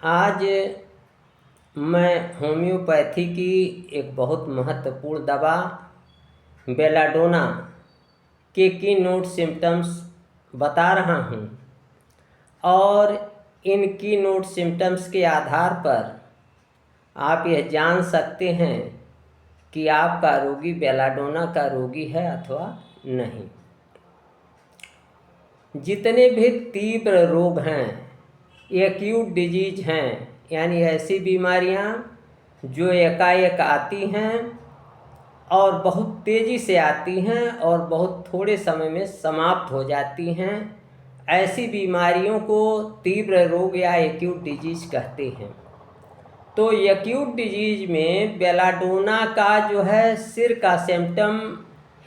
आज मैं होम्योपैथी की एक बहुत महत्वपूर्ण दवा बेलाडोना के की नोट सिम्टम्स बता रहा हूँ और इन की नोट सिम्टम्स के आधार पर आप यह जान सकते हैं कि आपका रोगी बेलाडोना का रोगी है अथवा नहीं। जितने भी तीव्र रोग हैं, एक्यूट डिजीज हैं, यानी ऐसी बीमारियां जो एकाएक आती हैं और बहुत तेज़ी से आती हैं और बहुत थोड़े समय में समाप्त हो जाती हैं, ऐसी बीमारियों को तीव्र रोग या एक्यूट डिजीज कहते हैं। तो एक्यूट डिजीज में बेलाडोना का जो है सिर का सिम्टम,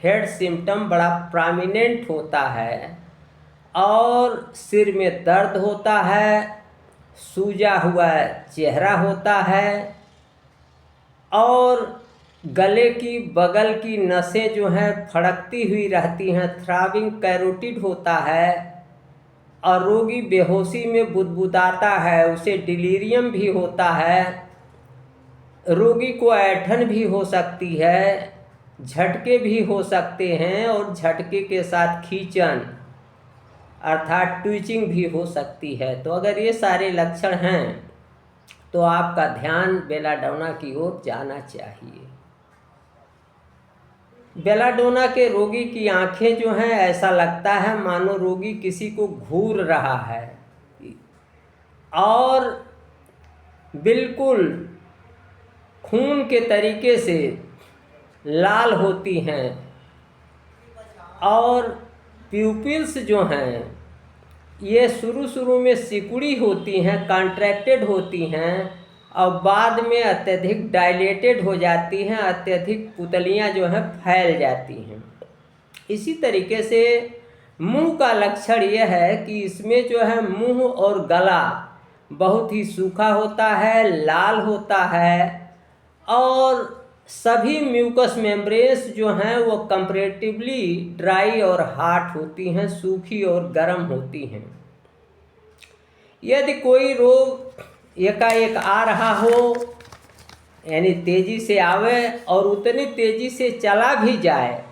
हेड सिम्टम बड़ा प्रोमिनेंट होता है और सिर में दर्द होता है, सूजा हुआ चेहरा होता है और गले की बगल की नसें जो हैं फड़कती हुई रहती हैं, थ्रॉबिंग कैरोटिड होता है और रोगी बेहोशी में बुदबुदाता है, उसे डिलीरियम भी होता है, रोगी को ऐंठन भी हो सकती है, झटके भी हो सकते हैं और झटके के साथ खींचन अर्थात ट्विचिंग भी हो सकती है। तो अगर ये सारे लक्षण हैं तो आपका ध्यान बेलाडोना की ओर जाना चाहिए। बेलाडोना के रोगी की आंखें जो हैं ऐसा लगता है मानो रोगी किसी को घूर रहा है और बिल्कुल खून के तरीके से लाल होती हैं और प्यूपिल्स जो हैं ये शुरू में सिकुड़ी होती हैं, कॉन्ट्रैक्टेड होती हैं और बाद में अत्यधिक डायलेटेड हो जाती हैं, अत्यधिक पुतलियां जो हैं फैल जाती हैं। इसी तरीके से मुंह का लक्षण यह है कि इसमें जो है मुंह और गला बहुत ही सूखा होता है, लाल होता है और सभी म्यूकस मेम्ब्रेन्स जो हैं वो कंपैरेटिवली ड्राई और हार्ड होती हैं, सूखी और गर्म होती हैं। यदि कोई रोग एकाएक आ रहा हो यानी तेज़ी से आवे और उतनी तेज़ी से चला भी जाए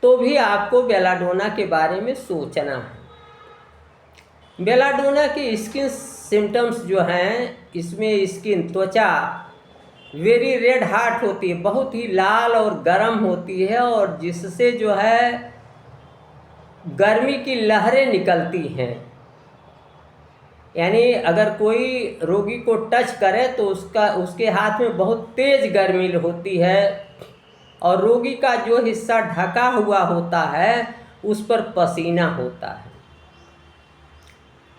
तो भी आपको बेलाडोना के बारे में सोचना है। बेलाडोना की स्किन सिम्टम्स जो हैं, इसमें स्किन त्वचा वेरी रेड हार्ट होती है, बहुत ही लाल और गर्म होती है और जिससे जो है गर्मी की लहरें निकलती हैं। यानी अगर कोई रोगी को टच करे तो उसके हाथ में बहुत तेज गर्मी होती है और रोगी का जो हिस्सा ढका हुआ होता है उस पर पसीना होता है।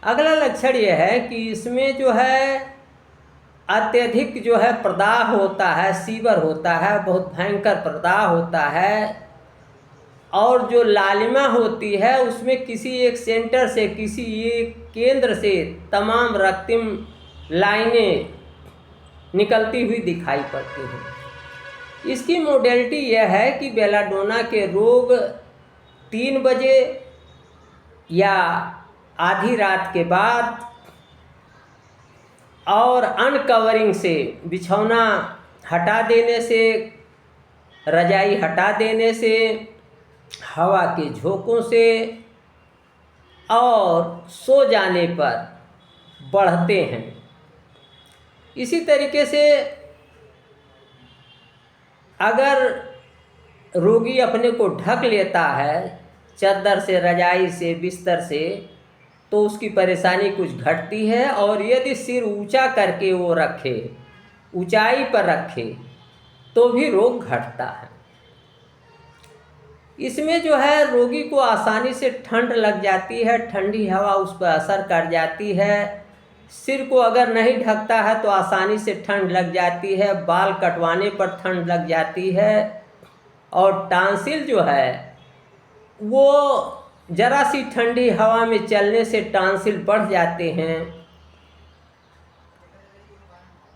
अगला लक्षण यह है कि इसमें जो है अत्यधिक जो है प्रदाह होता है, सीवर होता है, बहुत भयंकर प्रदाह होता है और जो लालिमा होती है उसमें किसी एक सेंटर से, किसी एक केंद्र से तमाम रक्तिम लाइनें निकलती हुई दिखाई पड़ती हैं। इसकी मोडेलिटी यह है कि बेलाडोना के रोग 3 बजे या आधी रात के बाद और अनकवरिंग से, बिछौना हटा देने से, रजाई हटा देने से, हवा के झोंकों से और सो जाने पर बढ़ते हैं। इसी तरीके से अगर रोगी अपने को ढक लेता है चादर से, रजाई से, बिस्तर से, तो उसकी परेशानी कुछ घटती है और यदि सिर ऊंचा करके वो रखे, ऊंचाई पर रखे, तो भी रोग घटता है। इसमें जो है रोगी को आसानी से ठंड लग जाती है, ठंडी हवा उस पर असर कर जाती है। सिर को अगर नहीं ढकता है तो आसानी से ठंड लग जाती है, बाल कटवाने पर ठंड लग जाती है और टांसिल जो है वो जरा सी ठंडी हवा में चलने से टांसिल बढ़ जाते हैं।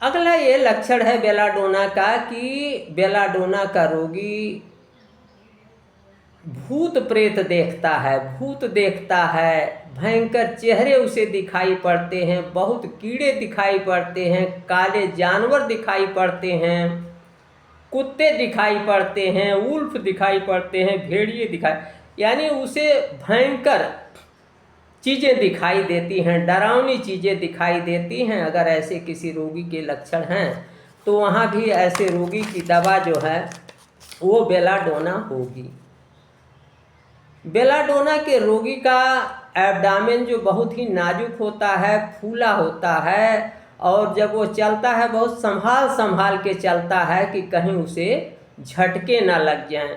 अगला ये लक्षण है बेलाडोना का कि बेलाडोना का रोगी भूत प्रेत देखता है, भूत देखता है, भयंकर चेहरे उसे दिखाई पड़ते हैं, बहुत कीड़े दिखाई पड़ते हैं, काले जानवर दिखाई पड़ते हैं, कुत्ते दिखाई पड़ते हैं, उल्फ दिखाई पड़ते हैं, भेड़िए दिखाई, यानी उसे भयंकर चीज़ें दिखाई देती हैं, डरावनी चीज़ें दिखाई देती हैं। अगर ऐसे किसी रोगी के लक्षण हैं तो वहाँ भी ऐसे रोगी की दवा जो है वो बेलाडोना होगी। बेलाडोना के रोगी का एब्डामेन जो बहुत ही नाजुक होता है, फूला होता है, और जब वो चलता है बहुत संभाल संभाल के चलता है कि कहीं उसे झटके ना लग जाएं।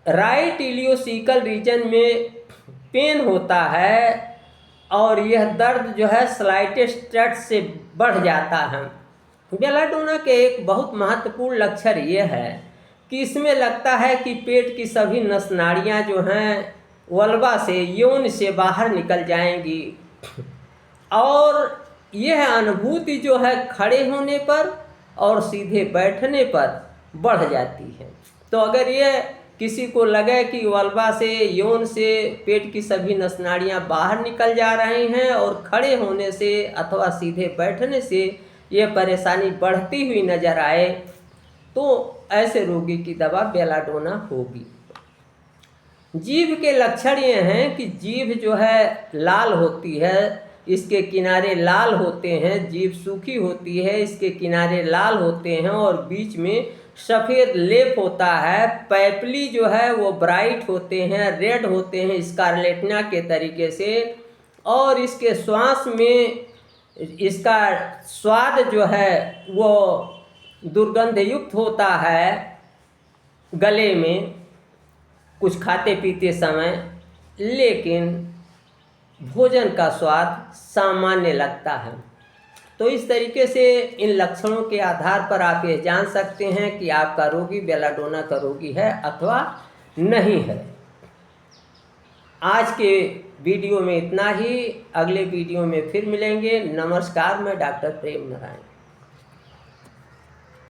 राइट इलियोसिकल रीजन में पेन होता है और यह दर्द जो है स्लाइटेस्ट टच से बढ़ जाता है। बेलाडोना के एक बहुत महत्वपूर्ण लक्षण ये है कि इसमें लगता है कि पेट की सभी नस नाड़ियाँ जो हैं वल्वा से, यौन से बाहर निकल जाएंगी, और यह अनुभूति जो है खड़े होने पर और सीधे बैठने पर बढ़ जाती है। तो अगर यह किसी को लगे कि वल्वा से, यौन से पेट की सभी नस नाड़ियाँ बाहर निकल जा रही हैं और खड़े होने से अथवा सीधे बैठने से यह परेशानी बढ़ती हुई नज़र आए, तो ऐसे रोगी की दवा बेलाडोना होगी। जीभ के लक्षण ये हैं कि जीभ जो है लाल होती है, इसके किनारे लाल होते हैं, जीभ सूखी होती है, इसके किनारे लाल होते हैं और बीच में सफ़ेद लेप होता है। पैपली जो है वो ब्राइट होते हैं, रेड होते हैं स्कारलेटना के तरीके से, और इसके श्वास में इसका स्वाद जो है वो दुर्गंध युक्त होता है गले में कुछ खाते पीते समय, लेकिन भोजन का स्वाद सामान्य लगता है। तो इस तरीके से इन लक्षणों के आधार पर आप ये जान सकते हैं कि आपका रोगी बेलाडोना का रोगी है अथवा नहीं है। आज के वीडियो में इतना ही, अगले वीडियो में फिर मिलेंगे। नमस्कार, मैं डॉक्टर प्रेम नारायण।